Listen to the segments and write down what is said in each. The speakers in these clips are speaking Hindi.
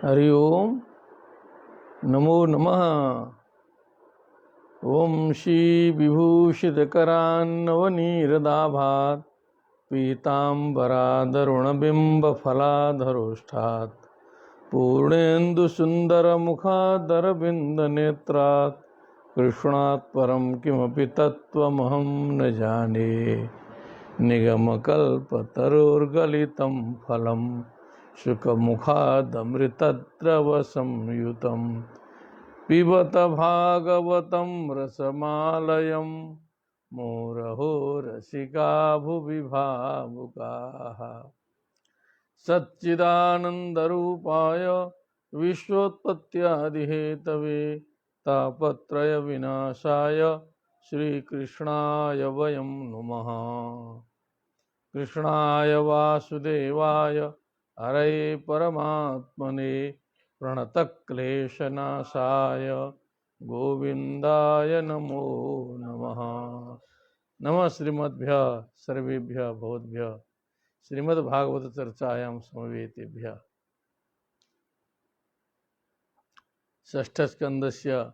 हरि ओम नमो नमः। ओम श्री विभूषितकरान्नवनीरदाभात् पीताम्बरादरुणबिम्बफलाधरोष्ठात् पूर्णेन्दुसुन्दरमुखादरविन्दनेत्रात् कृष्णात् परं किमपि तत्त्वमहं न जाने। निगमकल्पतरोर्गलितं फलं शुकमुखादमृतद्रवसंयुतं पिबत भागवतं रसमालयं मुहुरहो रसिका भुवि भावुकाः। सच्चिदानन्दरूपाय विश्वोत्पत्त्यादिहेतवे तापत्रयविनाशाय श्रीकृष्णाय वयं नुमः। कृष्णाय वासुदेवाय हरये परमात्मने प्रणतक्लेशनाशाय गोविन्दाय नमो नमः। नमः श्रीमद्भ्यः सर्वेभ्यः भवद्भ्यः श्रीमद्भागवत चर्चायां समवेतेभ्यः। षष्ठस्कन्धस्य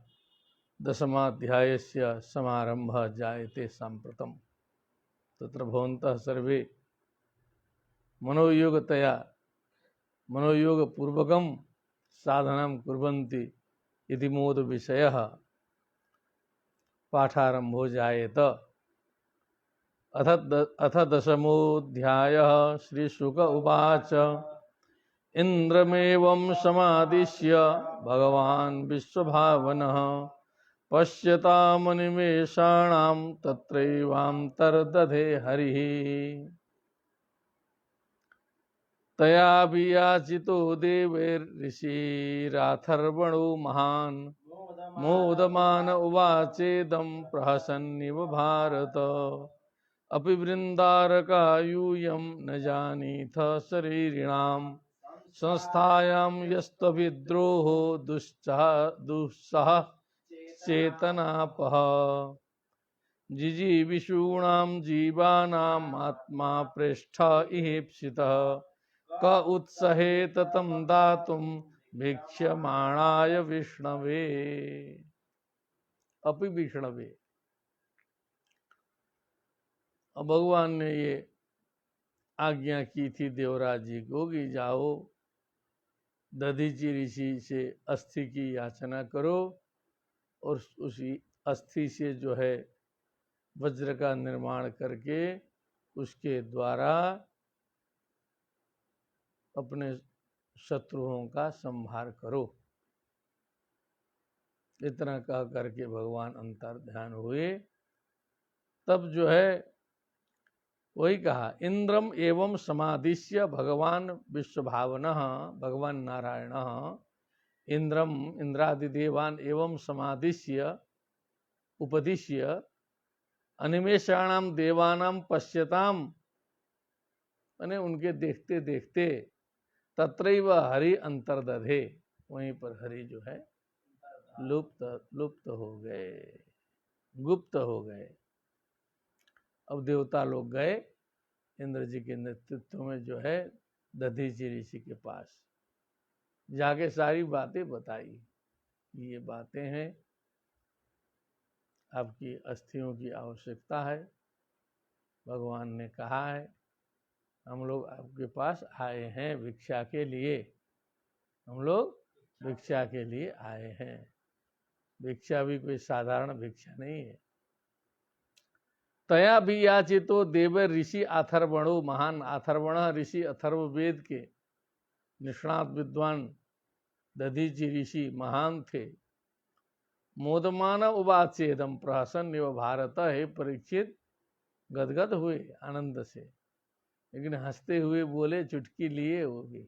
दशमाध्यायस्य समारम्भः जायते साम्प्रतम्। तत्र भवन्तः सर्वे मनोयोगपूर्वकं साधनां कुर्वन्ति इति मोद विषयः पाठारम्भो जायेत। अथ दशमोऽध्यायः। श्रीशुक उवाच इन्द्रमेवं समादिश्य भगवान् विश्वभावनः पश्यतामनिमेषाणां तत्रैवान्तर्दधे हरिः। तया वियाचितो देवैर्षिराथर्वणो महान् मोदमान उवाचेदं प्रहसन्निव भारत। अपि वृन्दारका यूयं न जानीथ शरीरिणां संस्थायां यस्त्वविद्रोहो दुस्सह चेतनापः। जिजीविषूणां जीवानाम् आत्मा प्रेष्ठ इहेप्सितः क उत्सहेत तं दातुं भिक्ष्यमाणाय विष्णवे। अपि विष्णवे। अब भगवान ने ये आज्ञा की थी देवराज जी को कि जाओ दधीचि ऋषि से अस्थि की याचना करो और उसी अस्थि से जो है वज्र का निर्माण करके उसके द्वारा अपने शत्रुओं का संहार करो। इतना कह करके भगवान अंतर ध्यान हुए। तब जो है वही कहा इंद्रम एवं समादिश्य भगवान विश्वभावनः। भगवान नारायण इंद्रम इंद्रादिदेवान एवं समादिश्य उपदिश्य अनिमेषाणाम देवानाम पश्यताम, माने उनके देखते देखते तत्रैव हरि अंतर्दधे, वहीं पर हरि जो है लुप्त हो गए, गुप्त हो गए। अब देवता लोग गए इंद्र जी के नेतृत्व में जो है दधीचि ऋषि के पास, जाके सारी बातें बताई। ये बातें हैं, आपकी अस्थियों की आवश्यकता है। भगवान ने कहा है हम लोग आपके पास आए हैं भिक्षा के लिए, हम लोग भिक्षा के लिए आए हैं। भिक्षा भी कोई साधारण भिक्षा नहीं है। तया भी याचितो देव ऋषि अथर्वणो महान। अथर्वण ऋषि अथर्ववेद के निष्णात विद्वान दधीचि ऋषि महान थे। मोदमान उवाचेदम प्रहसन भारत। हे परीक्षित गदगद हुए आनंद से, लेकिन हंसते हुए बोले, चुटकी लिए होगी,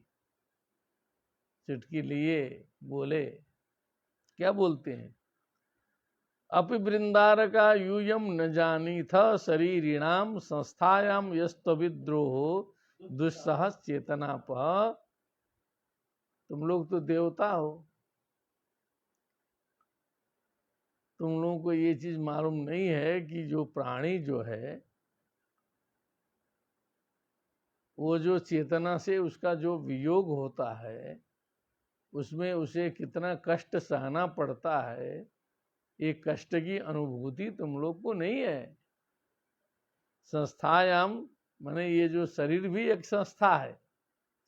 चुटकी लिए बोले। क्या बोलते हैं? अपि वृंदारका यूयम न जानी था शरीरिणाम संस्थायाम यस्त्वविद्रोहो दुस्सह चेतनाप। तुम लोग तो देवता हो, तुम लोगों को ये चीज मालूम नहीं है कि जो प्राणी जो है वो जो चेतना से उसका जो वियोग होता है उसमें उसे कितना कष्ट सहना पड़ता है, ये कष्ट की अनुभूति तुम लोग को नहीं है। संस्थायाम माने ये जो शरीर भी एक संस्था है,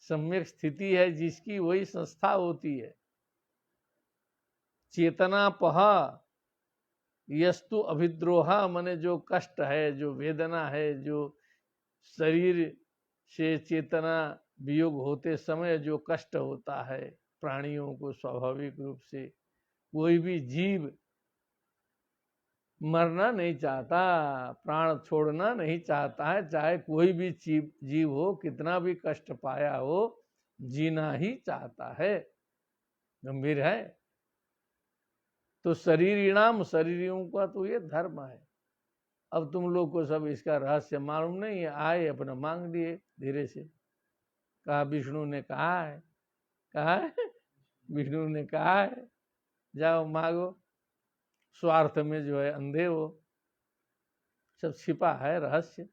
सम्यक स्थिति है जिसकी, वही संस्था होती है। चेतना पह यस्तु अभिद्रोह माने जो कष्ट है, जो वेदना है, जो शरीर से चेतना वियोग होते समय जो कष्ट होता है प्राणियों को, स्वाभाविक रूप से कोई भी जीव मरना नहीं चाहता, प्राण छोड़ना नहीं चाहता है, चाहे कोई भी जीव हो, कितना भी कष्ट पाया हो, जीना ही चाहता है। गंभीर है। तो शरीरिणाम, शरीरियों का तो ये धर्म है। अब तुम लोग को सब इसका रहस्य मालूम नहीं है, आए अपना मांग लिए धीरे से। कहा विष्णु ने कहा है, कहा है विष्णु ने कहा है, जाओ मांगो। स्वार्थ में जो है अंधे हो, सब छिपा है रहस्य।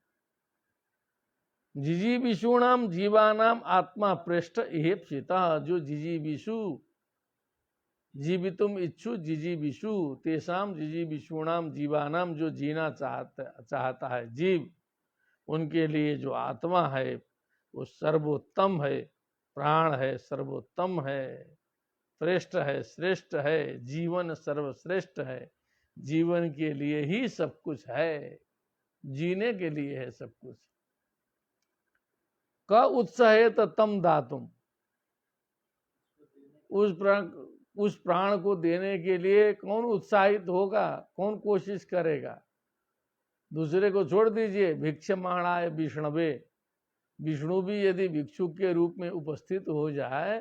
जिजी विषुणाम जीवानाम आत्मा पृष्ठ इहेप्सिता, जो जिजी विषु जीवितुम इच्छु जिजी विषु तेसाम जिजी विषुणाम जीवानाम, जो जीना चाहता है जीव, उनके लिए जो आत्मा है वो सर्वोत्तम है, प्राण है, सर्वोत्तम है, श्रेष्ठ है, श्रेष्ठ है, जीवन सर्वश्रेष्ठ है। जीवन के लिए ही सब कुछ है, जीने के लिए है सब कुछ। क उत्साहेत तम दातुम, उस प्राण को देने के लिए कौन उत्साहित होगा, कौन कोशिश करेगा। दूसरे को छोड़ दीजिए, भिक्षमाणाय विष्णवे, विष्णु भी यदि भिक्षुक के रूप में उपस्थित हो जाए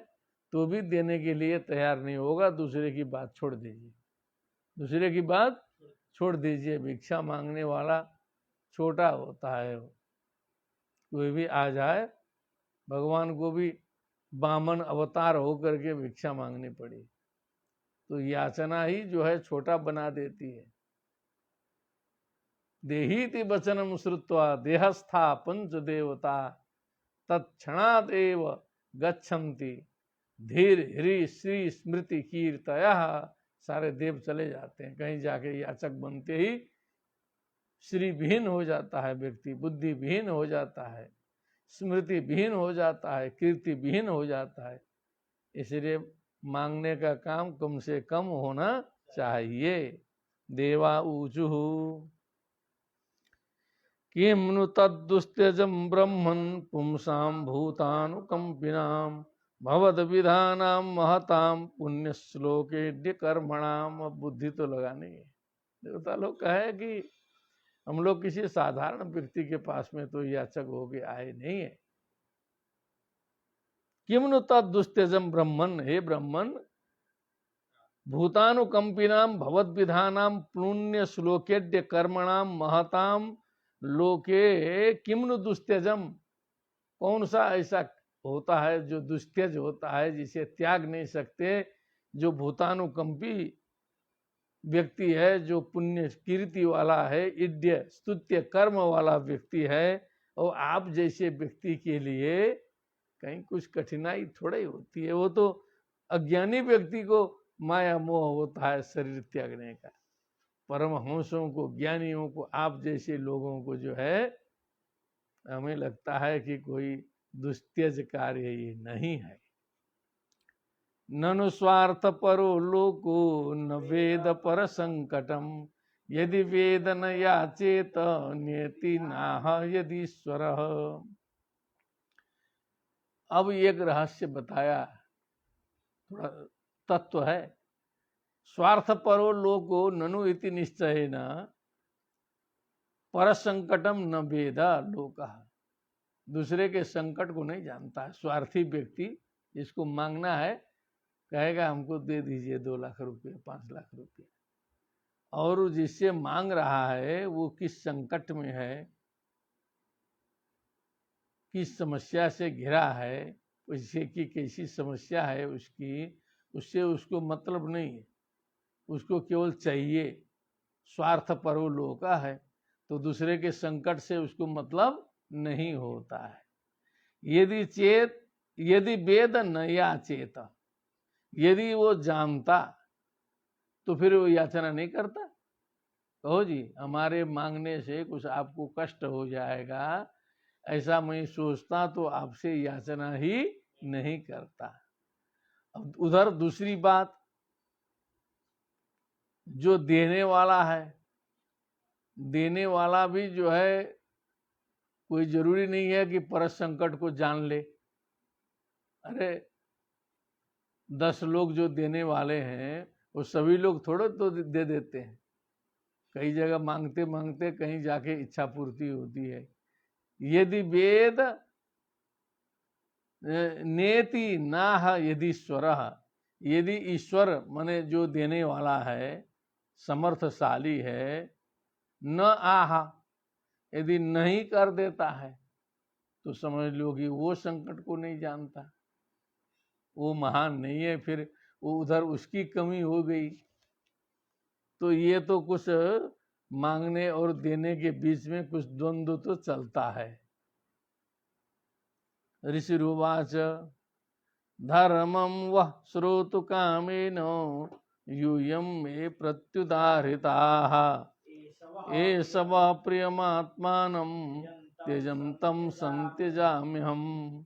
तो भी देने के लिए तैयार नहीं होगा। दूसरे की बात छोड़ दीजिए, दूसरे की बात छोड़ दीजिए। भिक्षा मांगने वाला छोटा होता है, कोई भी आ जाए, भगवान को भी बामन अवतार होकर के भिक्षा मांगनी पड़ी, तो याचना ही जो है छोटा बना देती है। देहीति वचनम श्रुत्वा देहस्था पंच देवता तत्क्षणादेव गच्छन्ति धीर ह्री श्री स्मृति कीर्तयः। सारे देव चले जाते हैं, कहीं जाके याचक बनते ही श्री विहीन हो जाता है व्यक्ति, बुद्धि विहीन हो जाता है, स्मृति विहीन हो जाता है, कीर्ति विहीन हो जाता है। इसलिए मांगने का काम कम से कम होना चाहिए। देवा ऊचुः किं नु तद्दुस्त्यजं ब्रह्मन् पुंसां भूतानुकंपिनां भवद विधानां महतां पुण्य श्लोके कर्मणाम। अब बुद्धि तो लगानी है। देवता लोग कहे कि हम लोग किसी साधारण व्यक्ति के पास में तो याचक होके आए नहीं है। किम नु तद्दुस्त्यजं ब्रह्मन्, हे ब्रह्मन, भूतानुकंपिनां भवद विधानां पुण्य श्लोके कर्मणाम महतां लोके किम नु दुस्त्यजम, कौन सा ऐसा होता है जो दुस्त्यज होता है, जिसे त्याग नहीं सकते, जो भूतानुकंपी व्यक्ति है, जो पुण्य कीर्ति वाला है, इड्य स्तुत्य कर्म वाला व्यक्ति है। और आप जैसे व्यक्ति के लिए कहीं कुछ कठिनाई थोड़ी होती है। वो तो अज्ञानी व्यक्ति को माया मोह होता है शरीर त्यागने का। परमहंसों को, ज्ञानियों को, आप जैसे लोगों को जो है, हमें लगता है कि कोई दुस्त्यज कार्य ये नहीं है। ननु स्वार्थ परो लोको न वेद पर संकटम यदि वेद न याचेत नियति नाह यदीश्वर। अब एक रहस्य बताया, थोड़ा तत्व है। स्वार्थ परो लोको ननु इति निश्चयेन पर संकटम न वेद लोकः। दूसरे के संकट को नहीं जानता है। स्वार्थी व्यक्ति, जिसको मांगना है, कहेगा हमको दे दीजिए 2 लाख रुपए, 5 लाख रुपए। और जिससे मांग रहा है वो किस संकट में है, किस समस्या से घिरा है, उससे की कैसी समस्या है उसकी, उससे उसको मतलब नहीं है। उसको केवल चाहिए, स्वार्थ परो लोका है, तो दूसरे के संकट से उसको मतलब नहीं होता है। यदि वेद न याचेत, यदि वो जानता तो फिर वो याचना नहीं करता। कहो जी, हमारे मांगने से कुछ आपको कष्ट हो जाएगा, ऐसा मैं सोचता तो आपसे याचना ही नहीं करता। अब उधर दूसरी बात, जो देने वाला है, देने वाला भी जो है कोई जरूरी नहीं है कि परस संकट को जान ले। अरे 10 लोग जो देने वाले हैं वो सभी लोग थोड़े तो दे देते हैं। कई जगह मांगते मांगते कहीं जाके इच्छा पूर्ति होती है। यदि वेद नेति नाह यदि ईश्वर, यदि ईश्वर माने जो देने वाला है, समर्थशाली है, न आहा, यदि नहीं कर देता है तो समझ लो कि वो संकट को नहीं जानता, वो महान नहीं है, फिर वो उधर उसकी कमी हो गई। तो ये तो कुछ मांगने और देने के बीच में कुछ द्वंद्व तो चलता है। ऋषिरुवाच धर्मं वः श्रोतु कामेन यूयं मे प्रत्युदाहृताः एष वः प्रियमात्मानं त्यजन्तं संत्यजाम्यहम्।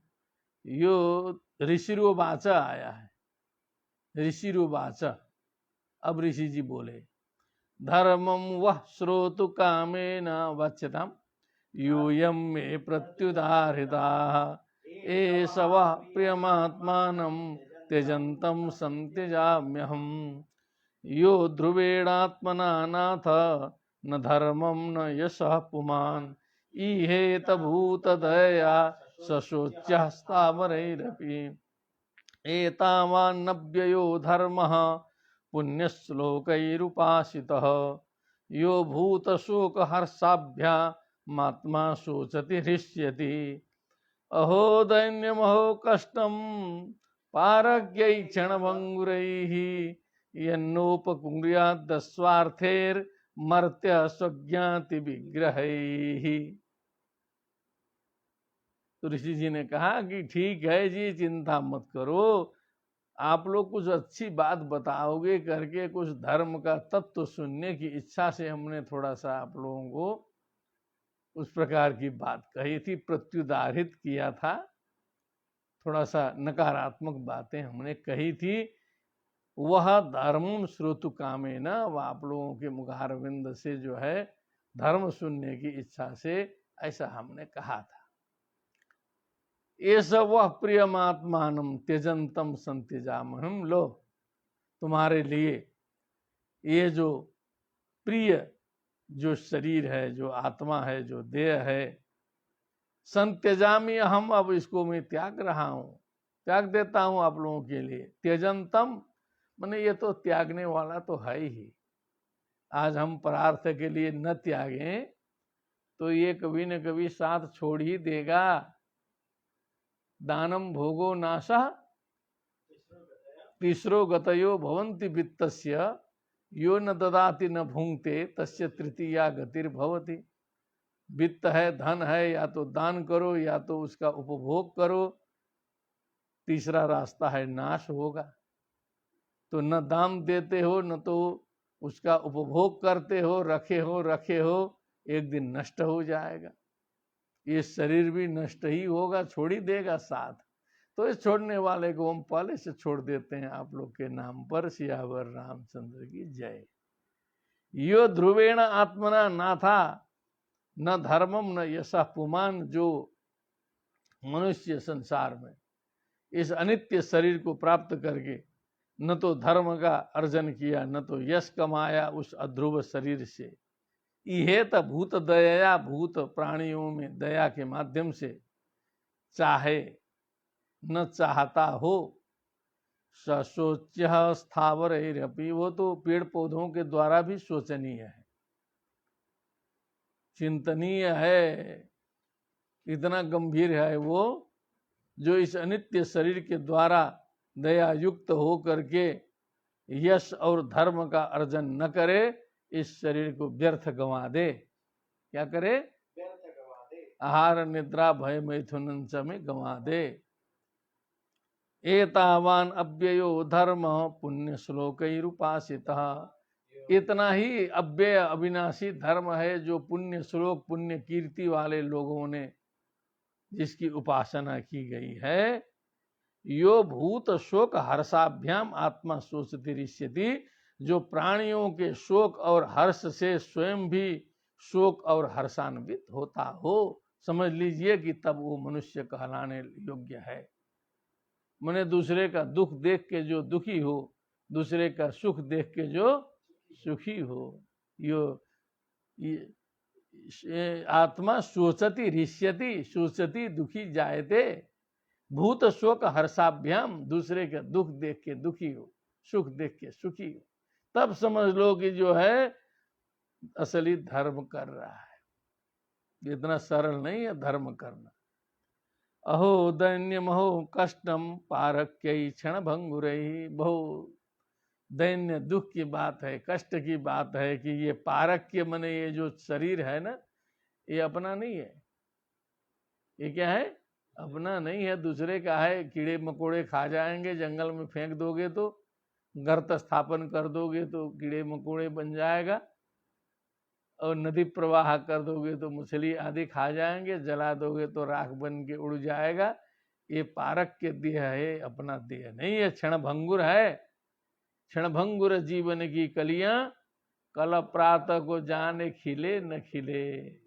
यो ऋषिरुवाच आया है, ऋषिरुवाच। अब ऋषि जी बोले, धर्मं वः श्रोतु कामेन वच्यतां यूयं मे प्रत्युदाहृताः एष वः प्रियमात्मानं त्यजन्तं संत्यजाम्यहम्। यो ध्रुवेणात्मना नाथ न धर्मं न यशः पुमान् ईहेत भूतदया सशोच्यः स्थावरैरपि। एतावान्नव्ययो धर्मः पुण्यश्लोकैरुपासितः यो भूतशोकहर्षाभ्यामात्मा शोचति हृष्यति। अहो दैन्यमहो कष्टं पारज्ञैक्षणभङ्गुरैः यन्नोपकुर्याद् स्वज्ञाति विग्रहैः। तो ऋषि जी ने कहा कि ठीक है जी, चिंता मत करो, आप लोग कुछ अच्छी बात बताओगे करके कुछ धर्म का तत्व सुनने की इच्छा से हमने थोड़ा सा आप लोगों को उस प्रकार की बात कही थी, प्रत्युदाहृत किया था, थोड़ा सा नकारात्मक बातें हमने कही थी। वह धर्म श्रोतु कामेन, वह आप लोगों के मुखारविंद से जो है धर्म सुनने की इच्छा से ऐसा हमने कहा था। एष वह प्रियमात्मानं त्यजन्तं संत्यजाम्यहम्। लो, तुम्हारे लिए ये जो प्रिय जो शरीर है, जो आत्मा है, जो देह है, संत्यजामी, हम अब इसको मैं त्याग रहा हूं, त्याग देता हूं आप लोगों के लिए। त्यजंतम माने ये तो त्यागने वाला तो है ही। आज हम परार्थ के लिए न त्यागें तो ये कभी न कभी साथ छोड़ ही देगा। दानम भोगो नाशः तीसरो गतयो भवन्ति वित्तस्य यो न ददाति न भुंक्ते तस्य तृतीया गतिर्भवति। वित्त है, धन है, या तो दान करो या तो उसका उपभोग करो, तीसरा रास्ता है नाश होगा। तो न दान देते हो न तो उसका उपभोग करते हो, रखे हो, एक दिन नष्ट हो जाएगा। ये शरीर भी नष्ट ही होगा, छोड़ ही देगा साथ। तो इस छोड़ने वाले को हम पहले से छोड़ देते हैं आप लोग के नाम पर। सियावर रामचंद्र की जय। यो ध्रुवेण आत्मना नाथा न धर्मम न यशः पुमान। जो मनुष्य संसार में इस अनित्य शरीर को प्राप्त करके न तो धर्म का अर्जन किया न तो यश कमाया उस अध्रुव शरीर से, इहेत भूत दया, भूत प्राणियों में दया के माध्यम से चाहे न चाहता हो, सशोच्य स्थावरैरपि, वो तो पेड़ पौधों के द्वारा भी शोचनीय है, चिंतनीय है, इतना गंभीर है वो, जो इस अनित्य शरीर के द्वारा दया युक्त हो करके यश और धर्म का अर्जन न करे, इस शरीर को व्यर्थ गंवा दे। क्या करे? व्यर्थ गंवा दे। आहार निद्रा भय मैथुन में गंवा दे। एतावान अव्ययो धर्म पुण्य श्लोकैरुपासितः, इतना ही अव्यय अविनाशी धर्म है जो पुण्य श्लोक पुण्य कीर्ति वाले लोगों ने जिसकी उपासना की गई है। यो भूत शोक हर्षाभ्याम आत्मा शोचति रिष्यति, जो प्राणियों के शोक और हर्ष से स्वयं भी शोक और हर्षान्वित होता हो, समझ लीजिए कि तब वो मनुष्य कहलाने योग्य है। मैंने दूसरे का दुख देख के जो दुखी हो, दूसरे का सुख देख के जो सुखी हो, ये आत्मा शोचति रिष्यति, शोचति दुखी जायते, भूत शोक हर्षाभ्याम, दूसरे का दुख देख के दुखी हो, सुख देख के सुखी हो, तब समझ लो कि जो है असली धर्म कर रहा है। इतना सरल नहीं है धर्म करना। अहो दैन्यम अहो कष्टम पारक्य क्षण भंगुरई, बहु दैन्य दुख की बात है, कष्ट की बात है कि ये पारक्य मने ये जो शरीर है ना, ये अपना नहीं है। ये क्या है? अपना नहीं है, दूसरे का है। कीड़े मकोड़े खा जाएंगे, जंगल में फेंक दोगे तो, गर्त स्थापन कर दोगे तो कीड़े मकोड़े बन जाएगा, और नदी प्रवाह कर दोगे तो मछली आदि खा जाएंगे, जला दोगे तो राख बन के उड़ जाएगा। ये पारक्य देह है, अपना देह नहीं है। क्षण भंगुर है, क्षण भंगुर जीवन की कलियां, कल प्रातः को जाने खिले न खिले,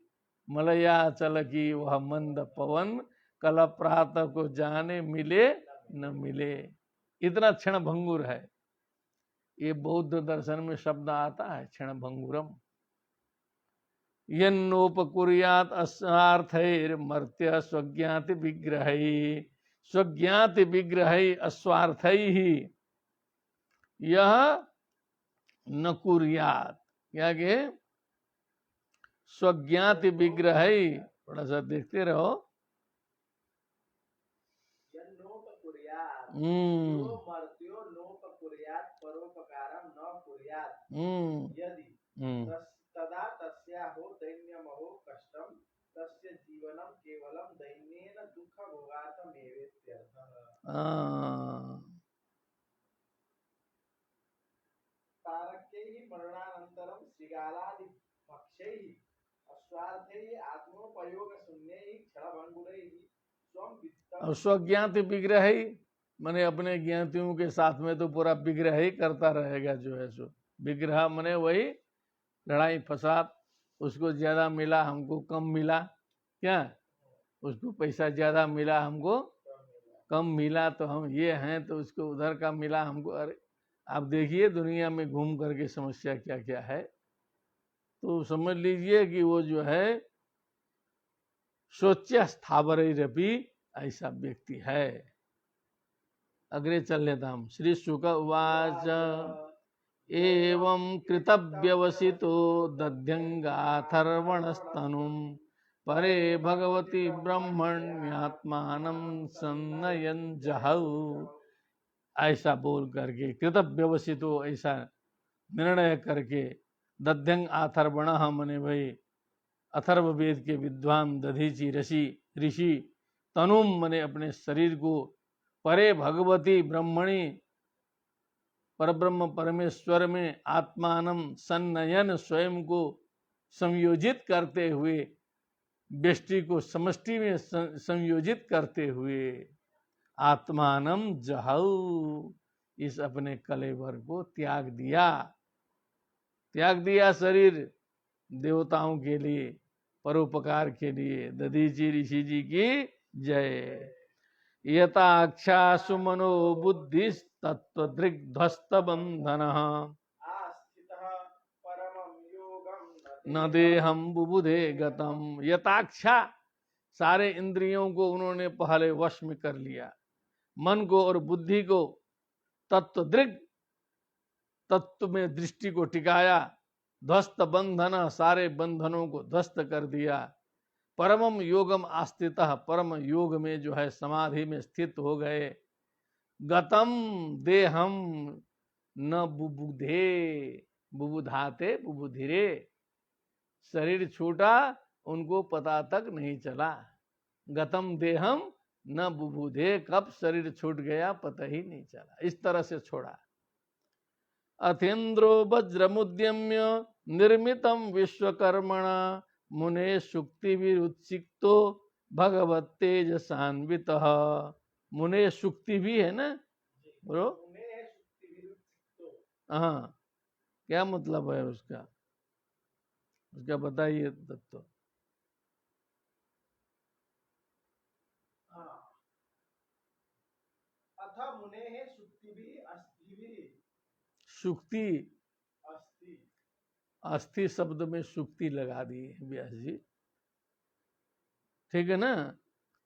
मलया चल की वह मंद पवन, कल प्रातः को जाने मिले न मिले। इतना क्षण भंगुर है। ये बौद्ध दर्शन में शब्द आता है क्षण भंगुरम। यन्नोपकुर्यात् अस्वार्थैर्मर्त्य स्वज्ञाति विग्रहैः, स्वज्ञाति विग्रहैः अस्वार्थैः यह न कुर्यात्। क्या के स्वज्ञाति विग्रहैः, थोड़ा सा देखते रहो। तदा तस्याहो दैन्यमहो कष्टम तस्य जीवनम केवलम दैन्येन दुःख भोगार्थमेवेत्यर्थः। तारकैः मरणानन्तरं शृगालादि भक्ष्यैः अस्वार्थैः आत्मोपयोगशून्यैः क्षणभंगुरैः स्वं वित्तम्। स्वज्ञाति विग्रह ही मने अपने ज्ञातियों के साथ में तो पूरा विग्रह ही करता रहेगा। जो है सो विग्रह मने वही लड़ाई फसाद, उसको ज्यादा मिला हमको कम मिला, क्या उसको पैसा ज्यादा मिला हमको कम मिला, तो हम ये हैं, तो उसको उधर का मिला हमको। अरे आप देखिए दुनिया में घूम करके समस्या क्या क्या है। तो समझ लीजिए कि वो जो है सोच्य स्थावरैरपि ऐसा व्यक्ति है। अग्रे चल लेता हम। श्री शुक उवाच एवं कृतव्यवसितो दध्यंगाथर्वणस्तनुं परे भगवती ब्रह्मण्यात्मानं सन्नयन जहौ। ऐसा बोल करके कृतव्यवसितो, ऐसा निर्णय करके, दध्यंग आथर्वण मने भाई अथर्व वेद के विद्वान दधीचि ऋषि, तनुम मने अपने शरीर को, परे भगवती ब्रह्मणी परब्रह्म परमेश्वर में, आत्मानम सन्नयन स्वयं को संयोजित करते हुए, व्यष्टि को समष्टि में संयोजित करते हुए, आत्मानम जहौ, इस अपने कलेवर को त्याग दिया शरीर देवताओं के लिए, परोपकार के लिए। दधीचि ऋषि जी की जय। यथाक्षा सुमनो बुद्धि तत्वदृग्ध्वस्त बंधन न देहम बुबुधे गतम। यथाक्षा सारे इंद्रियों को उन्होंने पहले वश में कर लिया, मन को और बुद्धि को तत्वदृग, तत्व में दृष्टि को टिकाया, ध्वस्त बंधन, सारे बंधनों को ध्वस्त कर दिया। परमम योगम आस्थितः, परम योग में जो है समाधि में स्थित हो गए। गतम देहम न बुबुधे, बुबुधाते बुबुधिरे, शरीर छूटा उनको पता तक नहीं चला। गतम देहम न बुबुधे, कब शरीर छूट गया पता ही नहीं चला। इस तरह से छोड़ा। अथेन्द्रो वज्रमुद्यम्य निर्मितम विश्वकर्मणा मुने शुक्ति विरुचिक्तो भगवत तेजसान्वित। मुने शुक्ति भी है ना, बोलो। हाँ, क्या मतलब है उसका, उसका बताइए तत्व। शुक्ति, अस्थि शब्द में शुक्ति लगा दी है व्यास जी, ठीक है ना।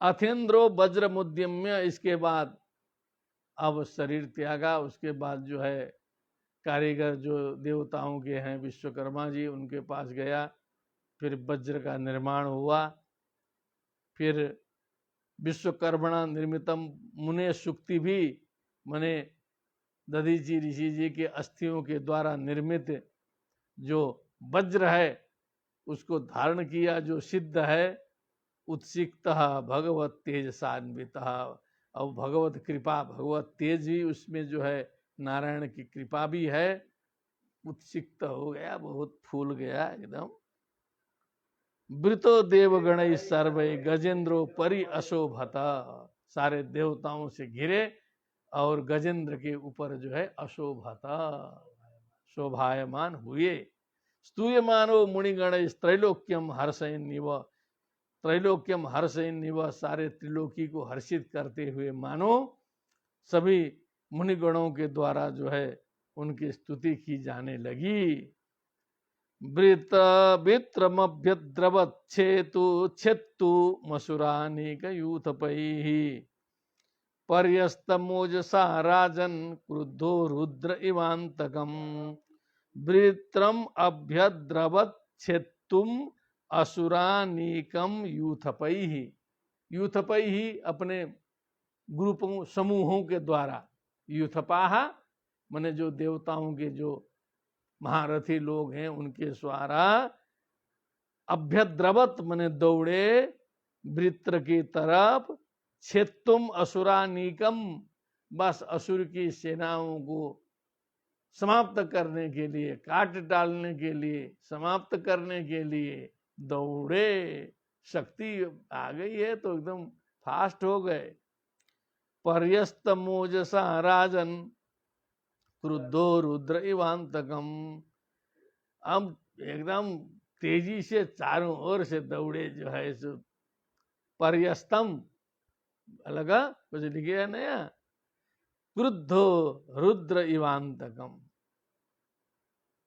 अथेन्द्रो वज्र मुद्यम्य, इसके बाद अब शरीर त्यागा, उसके बाद जो है कारीगर जो देवताओं के हैं विश्वकर्मा जी, उनके पास गया, फिर वज्र का निर्माण हुआ। फिर विश्वकर्मणा निर्मितम मुने शुक्ति भी, मने दधीचि ऋषि जी के अस्थियों के द्वारा निर्मित जो वज्र है उसको धारण किया, जो सिद्ध है। उत्सिक्त भगवत तेज सान्वित, अब भगवत कृपा, भगवत तेज भी उसमें जो है, नारायण की कृपा भी है। उत्सिक्त हो गया, बहुत फूल गया एकदम। वृतो देवगण सर्वे गजेंद्रो परि अशोभता, सारे देवताओं से घिरे और गजेंद्र के ऊपर जो है अशोभता, शोभायमान हुए। स्तूयमानो मुनिगण त्रैलोक्यम हर्षयन्निव, त्रैलोक्यम हर्षयन्निव, सारे त्रिलोकी को हर्षित करते हुए मानो सभी मुनिगणों के द्वारा जो है उनकी स्तुति की जाने लगी। वृत वित्रमभ्यद्रवच्छेतु छेत्तु मसुरानीक यूथपैः पर्यस्तमोजसा राजन क्रुद्धो रुद्र इवांतकम। वृत्रम अभ्यद्रवच्छेत्तुम असुरानीकम यूथपैः, यूथपैः अपने ग्रुपों समूहों के द्वारा, यूथपाह माने जो देवताओं के जो महारथी लोग हैं उनके द्वारा, अभ्यद्रवत माने दौड़े, वृत्र की तरफ, छेत्तुम असुरानीकम, बस असुर की सेनाओं को समाप्त करने के लिए, काट डालने के लिए, समाप्त करने के लिए दौड़े। शक्ति आ गई है तो एकदम फास्ट हो गए। पर्यस्त मोजसा राजन क्रुद्धो रुद्र इवांतकम, अब एकदम तेजी से चारों ओर से दौड़े जो है सो। पर्यस्तम लगा कुछ लिखे नया, क्रुद्धो रुद्र इवांतकम।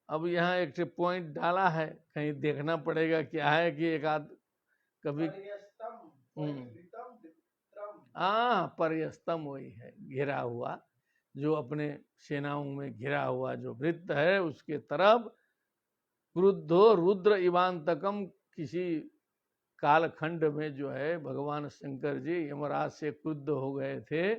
अब यहाँ एक पॉइंट डाला है, कहीं देखना पड़ेगा क्या है कि एक आध कभी पर्यस्तम वही है, घिरा हुआ, जो अपने सेनाओं में घिरा हुआ जो वृत्त है उसके तरफ। क्रुद्धो रुद्र इवांतकम, किसी कालखंड में जो है भगवान शंकर जी यमराज से क्रुद्ध हो गए थे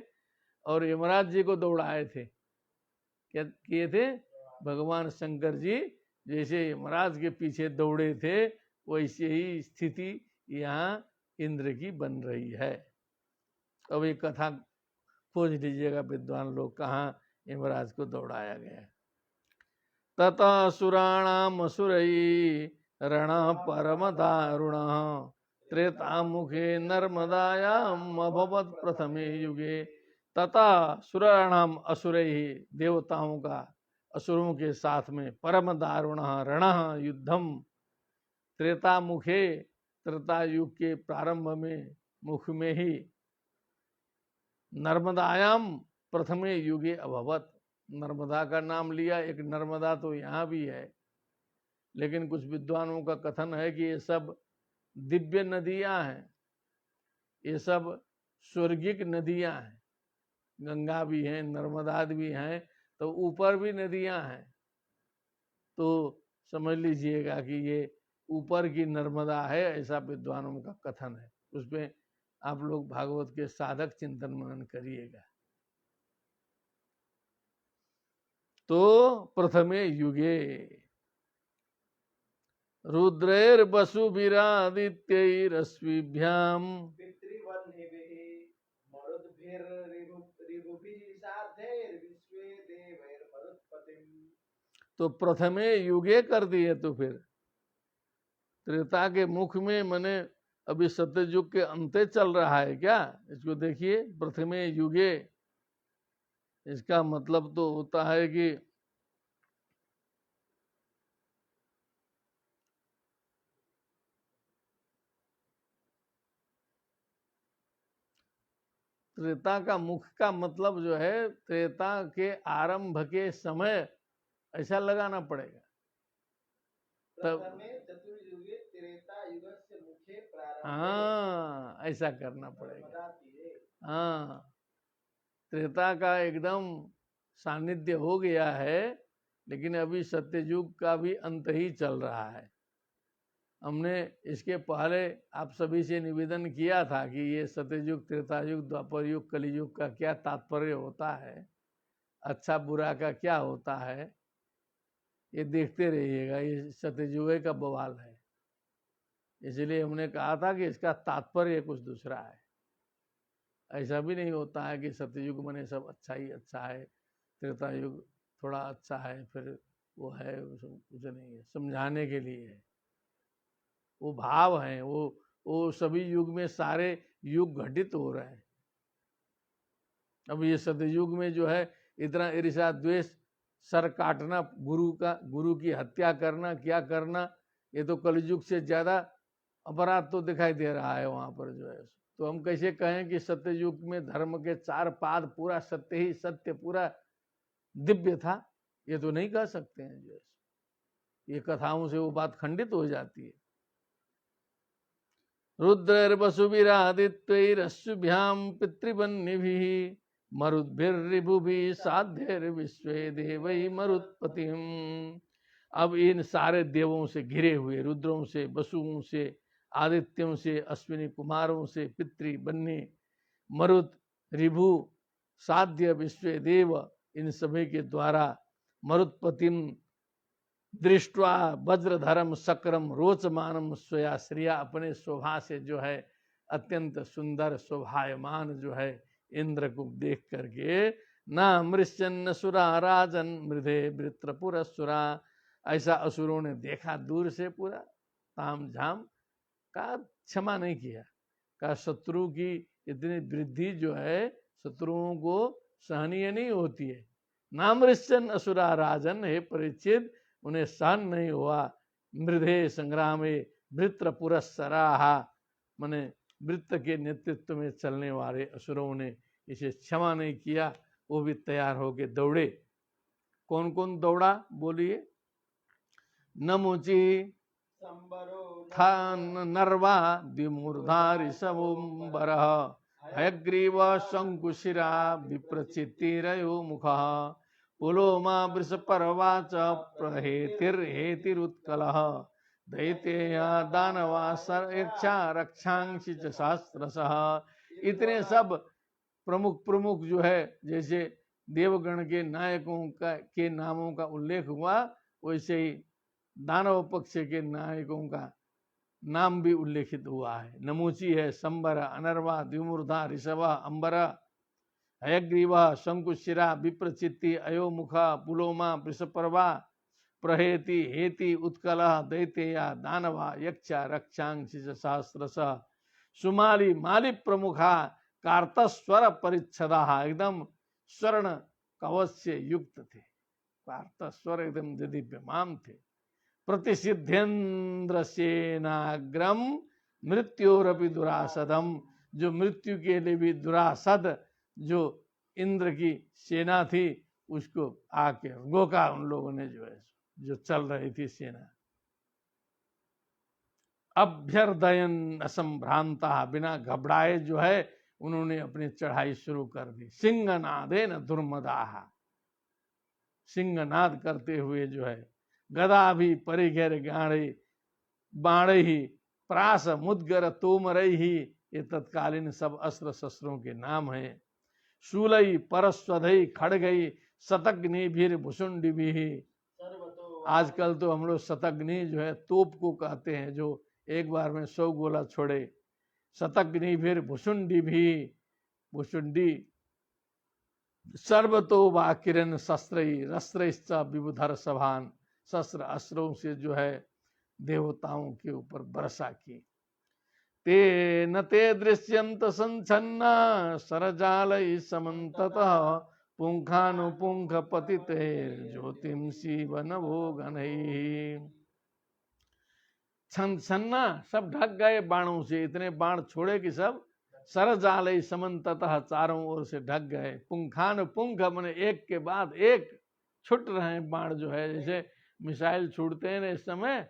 और यमराज जी को दौड़ाए थे। क्या किए थे? भगवान शंकर जी जैसे यमराज के पीछे दौड़े थे वैसे ही स्थिति यहाँ इंद्र की बन रही है। अब ये कथा खोज लीजिएगा विद्वान लोग, कहाँ यमराज को दौड़ाया गया। तथा असुराणाम असुरई रण परम दारुण त्रेता मुखे नर्मदायाम अभवत प्रथमे युगे। तथा सुराणाम असुरई, देवताओं का असुरों के साथ में, परम दारुण रण युद्धम, त्रेता मुखे, त्रेता युग के प्रारंभ में मुख में ही, नर्मदायाम प्रथमे युगे अभवत, नर्मदा का नाम लिया। एक नर्मदा तो यहाँ भी है, लेकिन कुछ विद्वानों का कथन है कि ये सब दिव्य नदियाँ हैं, ये सब स्वर्गिक नदियाँ हैं। गंगा भी हैं, नर्मदा भी हैं, तो ऊपर भी नदियाँ हैं। तो समझ लीजिएगा कि ये ऊपर की नर्मदा है, ऐसा विद्वानों का कथन है। उसमें आप लोग भागवत के साधक चिंतन मनन करिएगा। तो प्रथमे युगे रुद्रैर वसुभिरादित्यैरश्विभ्याम तो प्रथमे युगे कर दिए। तो फिर त्रेता के मुख में मैंने अभी सत्ययुग के अंते चल रहा है क्या? इसको देखिए, प्रथमे युगे, इसका मतलब तो होता है कि त्रेता का मुख का मतलब जो है त्रेता के आरंभ के समय, ऐसा लगाना पड़ेगा। तब प्रथमे चतुर्युगे त्रेता युगस्य मुखे प्रारंभे हाँ, ऐसा करना पड़ेगा। नर्मदातीरे। हाँ, त्रेता का एकदम सानिध्य हो गया है, लेकिन अभी सत्ययुग का भी अंत ही चल रहा है। हमने इसके पहले आप सभी से निवेदन किया था कि ये सत्ययुग, त्रेतायुग, द्वापर युग, कलियुग का क्या तात्पर्य होता है, अच्छा बुरा का क्या होता है, ये देखते रहिएगा। ये सत्ययुग का बवाल है, इसलिए हमने कहा था कि इसका तात्पर्य कुछ दूसरा है। ऐसा भी नहीं होता है कि सत्ययुग मने सब अच्छा ही अच्छा है, त्रेतायुग थोड़ा अच्छा है, फिर वो है, कुछ नहीं है, समझाने के लिए है। वो भाव हैं, वो सभी युग में सारे युग घटित हो रहे हैं। अब ये सतयुग में जो है इतना ईर्ष्या द्वेष, सर काटना, गुरु की हत्या करना, क्या करना, ये तो कलयुग से ज्यादा अपराध तो दिखाई दे रहा है वहां पर जो है। तो हम कैसे कहें कि सत्ययुग में धर्म के 4 पाद पूरा सत्य ही सत्य, पूरा दिव्य था? ये तो नहीं कह सकते हैं जो है, ये कथाओं से वो बात खंडित हो जाती है। रुद्रैर्वसुभिरादित्यैरश्वभ्यां पितृवन्निभिः मरुद्भिर्रिभुभिः साध्यैर्विश्वे देवै मरुत्पतिम्। अब इन सारे देवों से घिरे हुए, रुद्रों से, वसुओं से, आदित्यों से, अश्विनी कुमारों से, पितृ बन्नी, मरुत, रिभु, साध्य, विश्वे देव, इन सभी के द्वारा मरुत्पतिम दृष्टवा वज्रधरम शक्रम रोचमानम स्वया श्रिया, अपने शोभा से जो है अत्यंत सुंदर शोभायमान जो है इंद्र को देख करके, न मृश्चन सुरा राजन मृधे वृत्रपुरसुरा, ऐसा असुरों ने देखा दूर से, पूरा ताम झाम का क्षमा नहीं किया। का शत्रु की इतनी वृद्धि जो है शत्रुओं को सहनीय नहीं होती है। नामृश्चन असुरा राजन, हे परिचित, उन्हें सहन नहीं हुआ। मृधे संग्रामे वृत्र पुरस्सराहा, माने वृत्र के नेतृत्व में चलने वाले असुरों ने इसे क्षमा नहीं किया। वो भी तैयार होके दौड़े। कौन कौन दौड़ा बोलिए? नमुची था नर्वा द्विमूर्धा ऋषभुम्बरः हयग्रीव शंकुशिरा विप्रचित्तिरयो मुखः पुलोमा वृषपर्वा च प्रहेतिर्हेतिरुत्कलः दैतेया दानवा सर्क्षा रक्षांसि च सहस्रशः। इतने सब प्रमुख प्रमुख जो है, जैसे देवगण के नायकों के नामों का उल्लेख हुआ, वैसे ही दानव पक्ष के नायकों का नाम भी उल्लेखित हुआ है। नमूची है, संबर, अनर्वा, द्विमूर्धा, ऋषभ, अंबर, हयग्रीव, शंकुशिरा, विप्रचित्ति, अयोमुखा, पुलोमा, वृषपर्वा, प्रहेति, हेति, उत्कलः, दैतेया, दानवा, यक्षा, रक्षांसि सहस्रश। सुमाली, माली प्रमुखा, कार्तस्वर परिच्छदा, एकदम स्वर्ण कवच से युक्त थे, कार्तस्वर एकदम दिव्यमान थे। प्रतिसिद्धेन्द्र सेनाग्रम मृत्योरपि दुरासदम, जो मृत्यु के लिए भी दुरासद जो इंद्र की सेना थी, उसको आके रोका उन लोगों ने, जो है जो चल रही थी सेना। अभ्यर्दयन असंभ्रांता, बिना घबराए जो है उन्होंने अपनी चढ़ाई शुरू कर दी। सिंहनादेन दुर्मदाहा, सिंहनाद करते हुए जो है, गदा भी परिघर गाढ़े बाणे ही, प्रास मुदगर तोमरई ही, ये तत्कालीन सब अस्त्र शस्त्रों के नाम हैं। शूलई परस्वधई खड़गई शतग्नि भीर भुसुंडी भी। आजकल तो हम लोग शतग्नि जो है तोप को कहते हैं, जो एक बार में 100 गोला छोड़े। शतग्नि भीर भुसुंडी भी, भुसुंडी सर्वतो वा किरण शस्त्रई रस्त्रश्च विबुधर सभान, शस्त्र अस्त्रों से जो है देवताओं के ऊपर वर्षा की। ते न ते दृश्यंत संचन्ना सरजाल समन्ततः पुंखानुपुंख पतिते ज्योतिषी वनभो गणैः। छन्ना सब ढक गए बाणों से, इतने बाण छोड़े कि सब सरजाल समन्ततः चारों ओर से ढक गए। पुंखानुपुंख माने एक के बाद एक छुट रहे हैं बाण, जो है जैसे मिसाइल छूटते हैं ना इस समय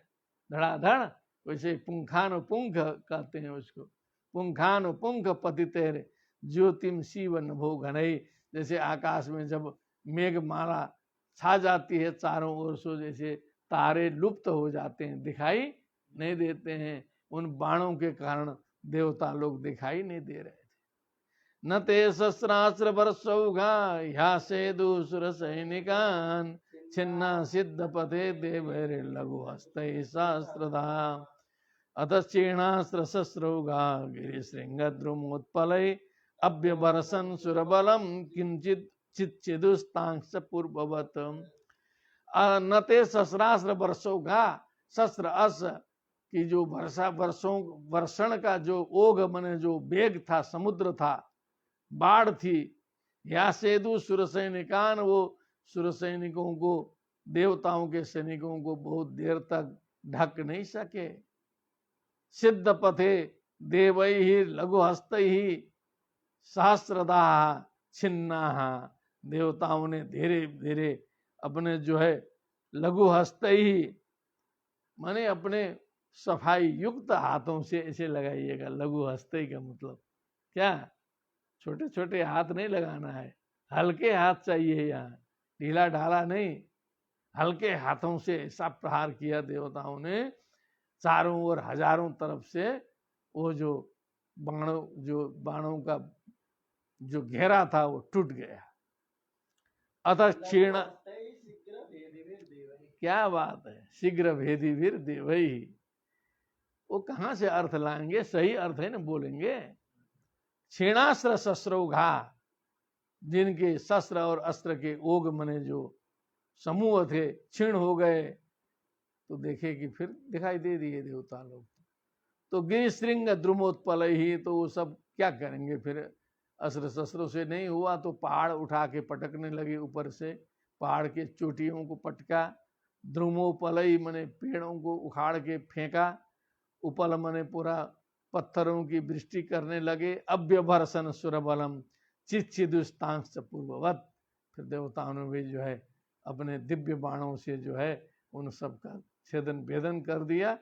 धड़ाधड़, वैसे पुंखानुपुंख कहते हैं उसको। पुंखानुपुंख पतितेर ज्योतिम शिव नभो घनई, जैसे आकाश में जब मेघमाला छा जाती है चारों ओर से, जैसे तारे लुप्त हो जाते हैं, दिखाई नहीं देते हैं, उन बाणों के कारण देवता लोग दिखाई नहीं दे रहे थे। न ते शस्त्रास्त्र वर्षौघा ह्यासे दूसर सैनिकान, छिन्ना सिद्ध पथे देवरे लघु हस्तै सहस्रधा। अतः क्षीणास्त्र शस्त्रौघा गिरिशृंगद्रुमोत्पलै अभ्यवर्षन् सुरबलम किंचित चिच्चिदुस्तांश पूर्ववत। न ते शस्त्रास्त्र वर्षौघा, शस्त्र अस्त्र की जो वर्षण का जो ओघ मने जो वेग था, समुद्र था, बाढ़ थी। या सेदु सुरसैनिकान, वो सुरसैनिकों को, देवताओं के सैनिकों को बहुत देर तक ढक नहीं सके। सिद्ध पथे देवै ही लघु हस्त ही सहस्रदा छिन्ना, देवताओं ने धीरे धीरे अपने जो है लघु हस्त ही माने अपने सफाई युक्त हाथों से ऐसे लगाइएगा। लघु हस्ते का मतलब क्या, छोटे छोटे हाथ नहीं लगाना है, हल्के हाथ चाहिए, यहाँ ढीला ढाला नहीं, हल्के हाथों से ऐसा प्रहार किया देवताओं ने, चारों ओर हजारों तरफ से वो जो बाणों का जो घेरा था वो टूट गया। अतः क्षीण, क्या बात है, शीघ्र भेदी वीर देवई, वो कहां से अर्थ लाएंगे, सही अर्थ है ना बोलेंगे। क्षीणास्त्र शस्त्रौघा, जिनके शस्त्र और अस्त्र के ओघ मने जो समूह थे क्षीण हो गए, तो देखे कि फिर दिखाई दे दिए देवता लोग। तो गिरिशृंग द्रुमोत्पल ही, तो वो सब क्या करेंगे फिर, अस्त्र शस्त्रों से नहीं हुआ तो पहाड़ उठा के पटकने लगे ऊपर से, पहाड़ के चोटियों को पटका। द्रुमोपलई मने पेड़ों को उखाड़ के फेंका, उपल मने पूरा पत्थरों की वृष्टि करने लगे। अभ्यवर्षण सुरबलम चिच्छिदुस्तांश पूर्ववत, फिर देवताओं ने भी जो है अपने दिव्य बाणों से जो है उन सब का छेदन भेदन कर दिया।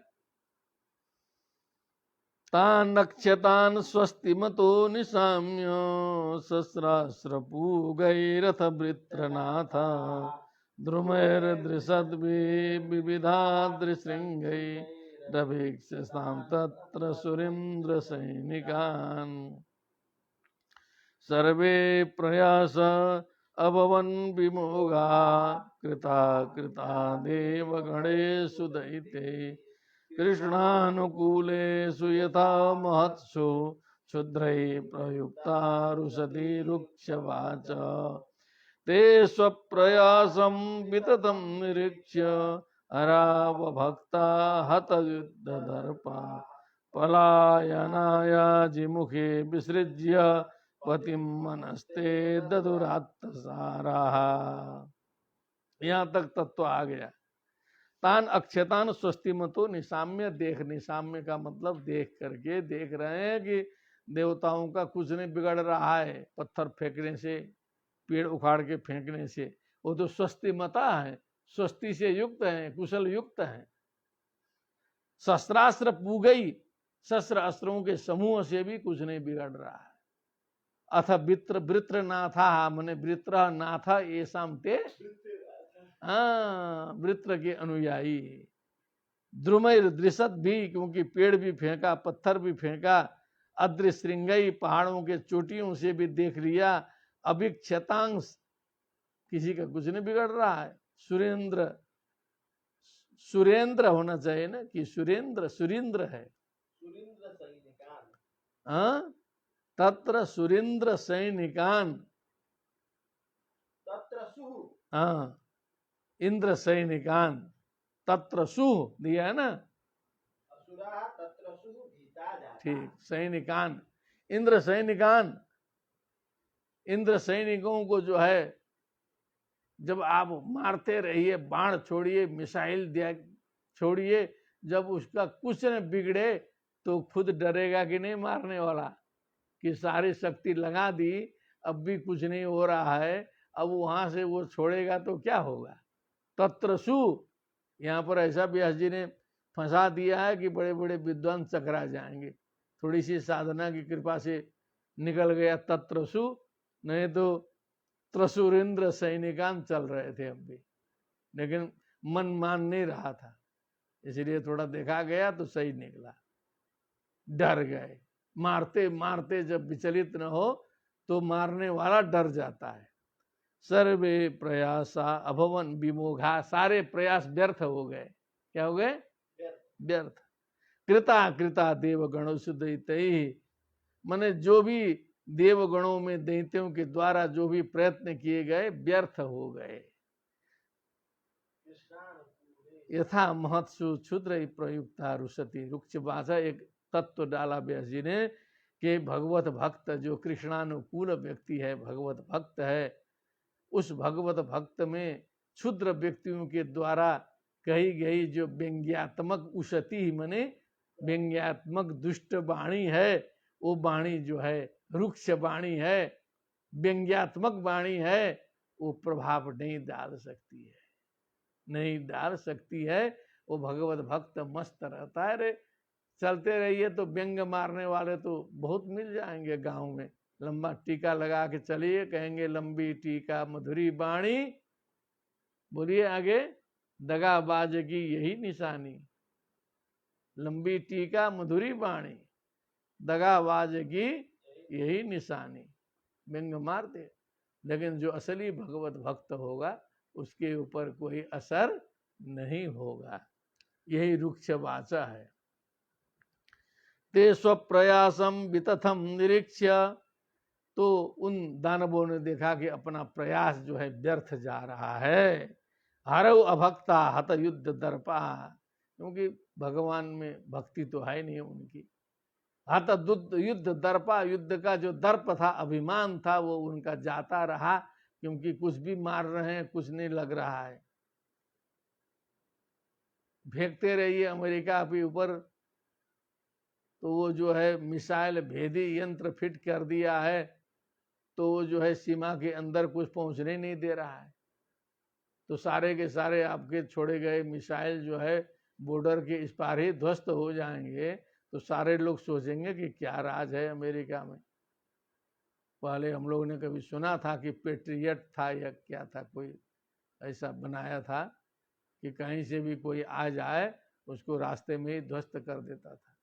तान नक्षतान स्वस्तिमतो निशाम्य शस्त्रास्त्र पूगैरथ वृत्रनाथ, द्रुमैर्दृशद्भि विविधाद्रिशृंगै रवीक्षसां तत्र सुरेन्द्र सैनिकान्। सर्वे प्रयास अभवन् विमोगा, कृता कृता देवगणेषु दैत्यै, कृष्णानुकूलेषु यथा महत्सु क्षुद्रै प्रयुक्ता रुषति रुक्षवाच। ते स्वप्रयासं विततं निरीक्ष्य हरावभक्ता हतयुद्धदर्पा, पलायनायाजिमुखे विसृज्य पतिं मनस्ते ददुरात्तसाराः। यहाँ तक तत्व आ गया। तान अक्षतान स्वस्तिमतो निशाम्य, देख, निशाम्य का मतलब देख करके, देख रहे हैं कि देवताओं का कुछ नहीं बिगड़ रहा है, पत्थर फेंकने से, पेड़ उखाड़ के फेंकने से, वो तो स्वस्तिमता है, स्वस्ति से युक्त है, कुशल युक्त है। शस्त्रास्त्र पूगई, शस्त्र अस्त्रों के समूह से भी कुछ नहीं बिगड़ रहा है। अथ वृत्रनाथा मने वृत्र नाथ ऐसाम ते, वृत्र के अनुयायी। द्रुमैर दृशत भी, क्योंकि पेड़ भी फेंका, पत्थर भी फेंका। अद्रिशृंगई, पहाड़ों के चोटियों से भी देख लिया। अभिक्षतांश, किसी का कुछ नहीं बिगड़ रहा है। सुरेंद्र, सुरेंद्र होना चाहिए ना, कि सुरेंद्र, सुरेंद्र है। तत्र सुरेंद्र सैनिकान, हाँ, इंद्र सैनिकान तत्र सु दिया है ना, असुराः तत्रसु भीता जाता। ठीक, सैनिकान, इंद्र सैनिकान, इंद्र सैनिकों को जो है जब आप मारते रहिए, बाण छोड़िए, मिसाइल दिया छोड़िए, जब उसका कुछ न बिगड़े तो खुद डरेगा कि नहीं मारने वाला, कि सारी शक्ति लगा दी, अब भी कुछ नहीं हो रहा है, अब वहां से वो छोड़ेगा तो क्या होगा। तत्र सु, यहाँ पर ऐसा व्यास जी ने फंसा दिया है कि बड़े बड़े विद्वान चकरा जाएंगे। थोड़ी सी साधना की कृपा से निकल गया तत्र सु, नहीं तो त्रसुरेंद्र सैनिकान चल रहे थे अब भी, लेकिन मन मान नहीं रहा था, इसलिए थोड़ा देखा गया तो सही निकला। डर गए, मारते मारते जब विचलित न हो तो मारने वाला डर जाता है। सर्वे प्रयासा अभवन विमोघा, सारे प्रयास व्यर्थ हो गए। क्या हो गए? व्यर्थ। कृता कृता देवगणों से दैत्य, माने जो भी देवगणों में दैत्यों के द्वारा जो भी प्रयत्न किए गए व्यर्थ हो गए। यथा महत्सु क्षुद्र प्रयुक्ता रुषति, रुक्ष भाषा एक तत्व डाला व्यास जी ने कि भगवत भक्त जो कृष्णानुकूल व्यक्ति है, भगवत भक्त है, उस भगवत भक्त में क्षुद्र व्यक्तियों के द्वारा कही गई जो व्यंग्यात्मक उषति मने व्यंग्यात्मक दुष्ट वाणी है, वो वाणी जो है रुक्ष वाणी है, व्यंग्यात्मक वाणी है, वो प्रभाव नहीं डाल सकती है, नहीं डाल सकती है। वो भगवत भक्त मस्त रहता है। रे चलते रहिए तो व्यंग मारने वाले तो बहुत मिल जाएंगे गांव में, लंबा टीका लगा के चलिए, कहेंगे लंबी टीका मधुरी बाणी, बोलिए आगे, दगाबाज की यही निशानी, लंबी टीका मधुरी बाणी, दगाबाज की यही निशानी, व्यंग मारते। लेकिन जो असली भगवत भक्त होगा उसके ऊपर कोई असर नहीं होगा, यही रुक्ष वाचा है। ते स्वप्रयासम वितथम निरीक्ष्य, तो उन दानवों ने देखा कि अपना प्रयास जो है व्यर्थ जा रहा है। हरौ अभक्ता हत युद्ध दर्पा, क्योंकि भगवान में भक्ति तो है नहीं उनकी। हत युद्ध दर्पा, युद्ध का जो दर्प था, अभिमान था, वो उनका जाता रहा, क्योंकि कुछ भी मार रहे हैं, कुछ नहीं लग रहा है। फेंकते रहिए अमेरिका के ऊपर, तो वो जो है मिसाइल भेदी यंत्र फिट कर दिया है, तो वो जो है सीमा के अंदर कुछ पहुंचने नहीं दे रहा है। तो सारे के सारे आपके छोड़े गए मिसाइल जो है बॉर्डर के इस पार ही ध्वस्त हो जाएंगे, तो सारे लोग सोचेंगे कि क्या राज है अमेरिका में। पहले हम लोगों ने कभी सुना था कि पेट्रियट था या क्या था, कोई ऐसा बनाया था कि कहीं से भी कोई आ जाए उसको रास्ते में ही ध्वस्त कर देता था।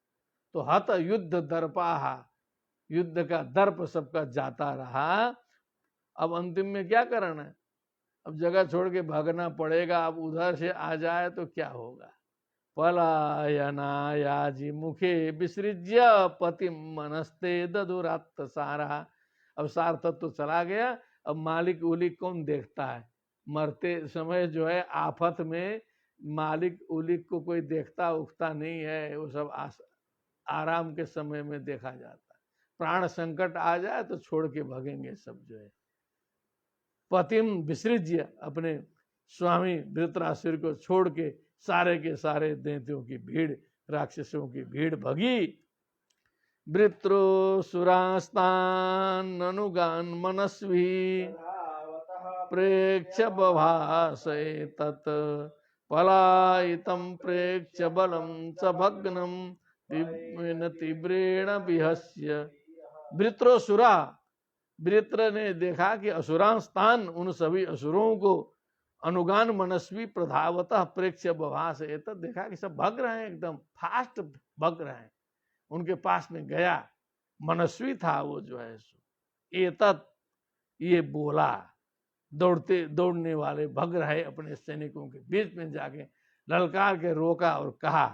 तो हत युद्ध दर्पा, युद्ध का दर्प सबका जाता रहा। अब अंतिम में क्या करना है, अब जगह छोड़ के भागना पड़ेगा। अब उधर से आ जाए तो क्या होगा। पलायनायाजी मुखे विसृज्य पति मनस्ते दधुरात्त सारा, अब सार तत्व तो चला गया, अब मालिक उलिक कौन देखता है। मरते समय जो है आफत में मालिक उलिक को कोई देखता उखता नहीं है, वो सब आराम के समय में देखा जाता है। प्राण संकट आ जाए तो छोड़ के भागेंगे सब जो है। पतिम विसृज्य, अपने स्वामी धृतराष्ट्र को छोड़ के सारे के सारे दैत्यों की भीड़, राक्षसों की भीड़ भगी। वृत्रो सुरास्तान अनुगान मनस्वी प्रेक्ष बभासे तत् पलायितं प्रेक्ष बलं च भग्नं तीव्रेण विहस्य। वृत्रोसुरा, वृत्र ने देखा कि असुरास्तान, उन सभी असुरों को अनुगान मनस्वी प्रधावतः प्रेक्ष बभास, देखा कि सब भग रहे हैं, एकदम फास्ट भग रहे हैं। उनके पास में गया, मनस्वी था वो जो है एतत्, ये बोला, दौड़ते दौड़ने वाले भग रहे अपने सैनिकों के बीच में जाके ललकार के रोका और कहा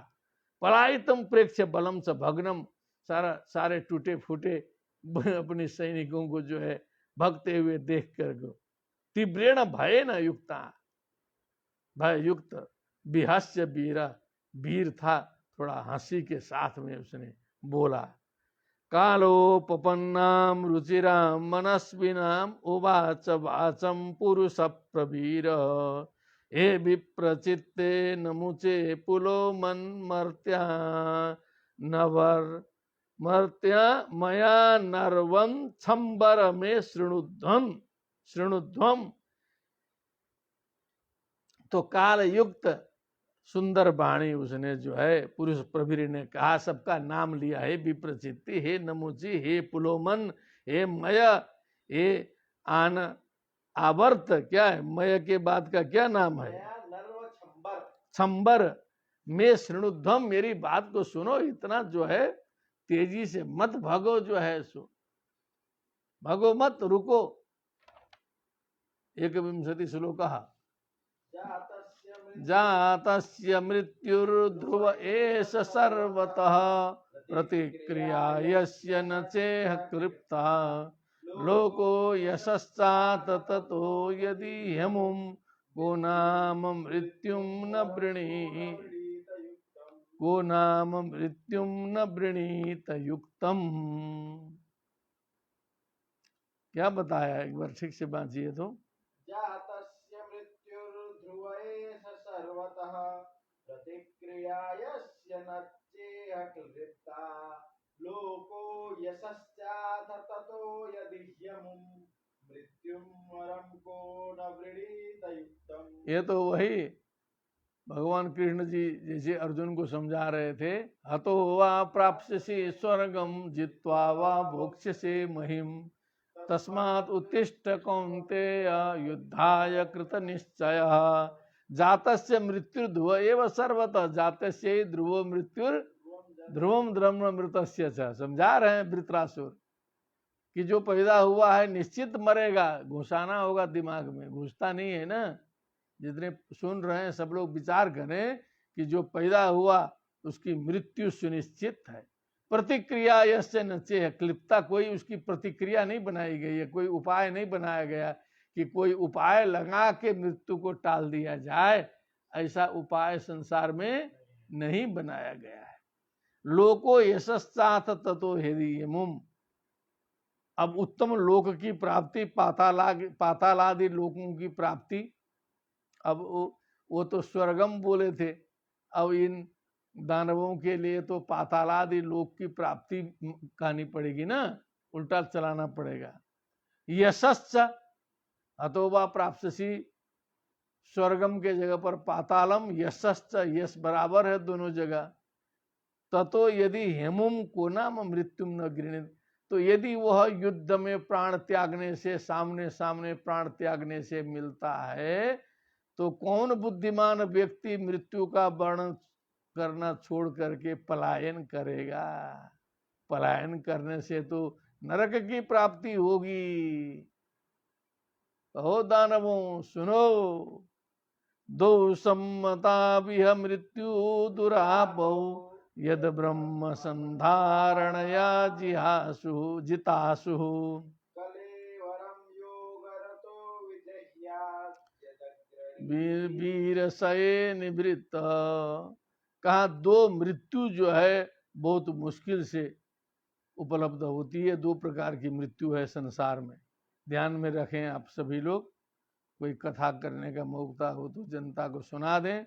पलायितम प्रेक्ष बलम स भग्नम, सारे टूटे फूटे अपने सैनिकों को जो है भगते हुए देख कर तीव्रेण भय न युक्ता, भय युक्त, बिहास्य वीरा, वीर था, थोड़ा हंसी के साथ में उसने बोला। कालोपपन्नाम रुचिराम मनस्विनाम उवाच वाचम पुरुष प्रवीर, हे विप्रचित्ते नमुचे पुलो मन्मर्त्या नवर मर्त्या मया नर्वं छंबर में शृणुध्वम। तो काल युक्त सुंदर वाणी उसने जो है पुरुष प्रवीर ने कहा, सबका नाम लिया, हे विप्रचित्ति, हे नमुची, हे पुलोमन, हे मय, हे आन आवर्त, क्या है मय के बाद का क्या नाम है, छंबर में शृणुध्वम, मेरी बात को सुनो, इतना जो है तेजी से मत भागो, जो है सो भागो मत, रुको। 21 श्लोक कहा, जातस्य मृत्युर्ध्रुव एष सर्वतः प्रतिक्रिया यस्य न चेह क्लिप्ता लोको यशश्चात ततो यदि ह्यमुं को नाम मृत्युम न वृणीत, को नाम मृत्युम न वृणीत युक्तम। क्या बताया, एक बार ठीक से बांधिए तो। जातस्य मृत्युर्ध्रुव एष सर्वतः प्रतिक्रिया यस्य न चेह क्लिप्ता लोको यशश्चाथ ततो यदि ह्यमुं मृत्युं वरं को न वृणीत युक्तम्। ये तो वही भगवान कृष्ण जी जैसे अर्जुन को समझा रहे थे, हतो वा प्राप्स्यसि स्वर्गम जित्वा वा भोक्ष्यसे महिम तस्मात् उत्तिष्ठ कौन्तेय युद्धाय कृत निश्चयः जातस्य मृत्यु ध्रुव एव सर्वतः जातस्य ध्रुवो मृत्युर ध्रुवम ब्रह्म मृतस्य च। समझा रहे हैं वृत्रासुर कि जो पैदा हुआ है निश्चित मरेगा, घुसाना होगा दिमाग में, घुसता नहीं है ना। जितने सुन रहे हैं सब लोग विचार करें कि जो पैदा हुआ उसकी मृत्यु सुनिश्चित है। प्रतिक्रिया यस्य न चेह क्लिप्ता, कोई उसकी प्रतिक्रिया नहीं बनाई गई है, कोई उपाय नहीं बनाया गया कि कोई उपाय लगा के मृत्यु को टाल दिया जाए, ऐसा उपाय संसार में नहीं बनाया गया है। लोको यशश्चाथ ततो हेदियमुम, अब उत्तम लोक की प्राप्ति, पातालादि लोकों की प्राप्ति, अब वो तो स्वर्गम बोले थे, अब इन दानवों के लिए तो पातालादि लोक की प्राप्ति कहनी पड़ेगी ना, उल्टा चलाना पड़ेगा। यशश्च अतोवा प्राप्स्यसि, स्वर्गम के जगह पर पातालम, यशश्च यश बराबर है दोनों जगह। ततो यदि हेमुम को नाम मृत्युम न गृणीत, तो यदि वह युद्ध में प्राण त्यागने से, सामने सामने प्राण त्यागने से मिलता है, तो कौन बुद्धिमान व्यक्ति मृत्यु का वर्णन करना छोड़ करके पलायन करेगा। पलायन करने से तो नरक की प्राप्ति होगी। कहो दानवों सुनो, दो सम्मता विह मृत्यु दुरापौ यद ब्रह्म संधारणया जिहासु जितासु वीर सये निवृत्त। कहा दो मृत्यु जो है बहुत मुश्किल से उपलब्ध होती है। दो प्रकार की मृत्यु है संसार में, ध्यान में रखें आप सभी लोग। कोई कथा करने का मौका हो तो जनता को सुना दें,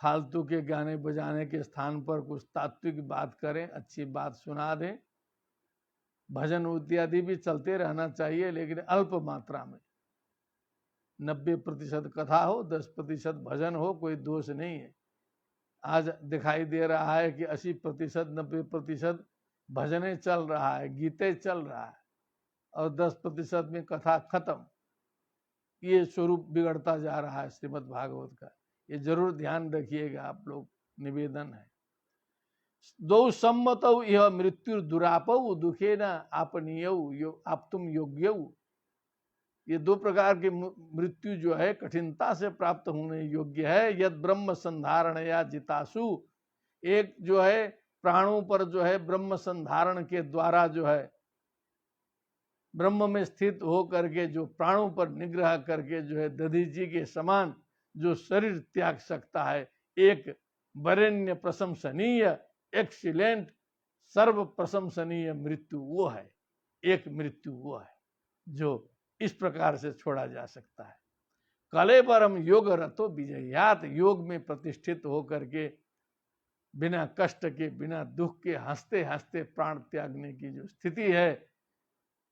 फालतू के गाने बजाने के स्थान पर कुछ तात्विक बात करें, अच्छी बात सुना दें। भजन इत्यादि भी चलते रहना चाहिए, लेकिन अल्प मात्रा में। 90% कथा हो, 10% भजन हो, कोई दोष नहीं है। आज दिखाई दे रहा है कि 80% 90% भजने चल रहा है, गीते चल रहा है, और 10% में कथा खत्म। ये स्वरूप बिगड़ता जा रहा है श्रीमद् भागवत का, ये जरूर ध्यान रखिएगा आप लोग, निवेदन है। दो सम्मतौ यह मृत्यु दुरापौ दुखे न आपनीयौ आप तुम योग्यौ। ये दो प्रकार की मृत्यु जो है कठिनता से प्राप्त होने योग्य है। यद ब्रह्म संधारण या जितासु, एक जो है प्राणों पर जो है ब्रह्म संधारण के द्वारा जो है ब्रह्म में स्थित हो करके जो प्राणों पर निग्रह करके जो है दधी जी के समान जो शरीर त्याग सकता है, एक वरेण्य प्रशंसनीय एक्सीलेंट सर्व प्रशंसनीय मृत्यु वो है, एक मृत्यु वो है जो इस प्रकार से छोड़ा जा सकता है। कलेबरम योग रतो विजयात, योग में प्रतिष्ठित होकर के बिना कष्ट के बिना दुख के हंसते हंसते प्राण त्यागने की जो स्थिति है,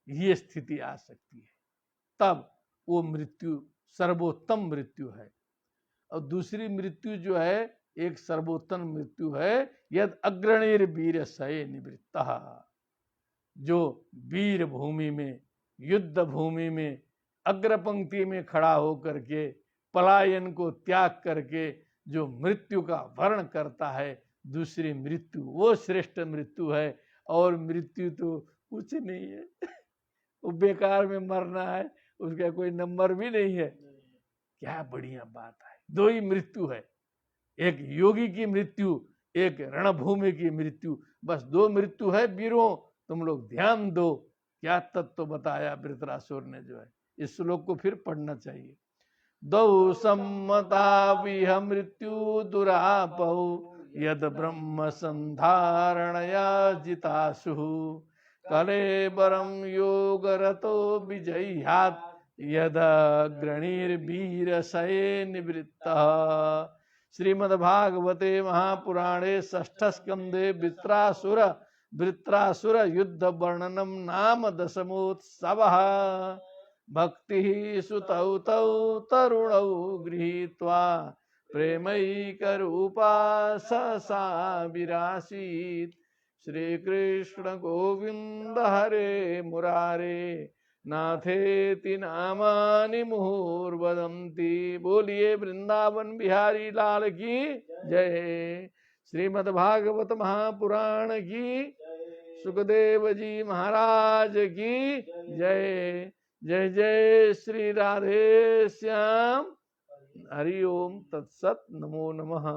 ये स्थिति आ सकती है, तब वो मृत्यु सर्वोत्तम मृत्यु है। और दूसरी मृत्यु जो है एक सर्वोत्तम मृत्यु है, यद अग्रणीर वीर सये निवृत्ता, जो वीर भूमि में युद्ध भूमि में अग्र पंक्ति में खड़ा होकर के पलायन को त्याग करके जो मृत्यु का वर्ण करता है, दूसरी मृत्यु वो श्रेष्ठ मृत्यु है। और मृत्यु तो कुछ नहीं है, वो बेकार में मरना है, उसका कोई नंबर भी नहीं है। क्या बढ़िया बात है, दो ही मृत्यु है, एक योगी की मृत्यु, एक रणभूमि की मृत्यु, बस दो मृत्यु है वीरों, तुम लोग ध्यान दो। क्या तत्व बताया वृत्रासुर ने जो है, इस श्लोक को फिर पढ़ना चाहिए। दौ सम्मता विह मृत्यु दुरापौ यद ब्रह्म संधारणया जितासु कलेबरम योग रतो विजह्यात् यद ग्रणीर्वीर सये निवृत्तः। श्रीमद्भागवते महापुराणे षष्ठ स्कंदे वृत्रासुर युद्ध वर्णनम नाम दशमोत्सवः। भक्ति सुतौ तौ तरुणौ गृहीत्वा प्रेमैकरूपा सा विरासीत्। श्री कृष्ण गोविंद हरे मुरारे नाथेति नामानि मुहुर्वदन्ति। बोलिए वृंदावन बिहारी लाल की जय। श्रीमद्भागवत महापुराण की, सुखदेव जी महाराज की जय। जय जय श्री राधे श्याम। हरि ओम तत्सत। नमो नमः।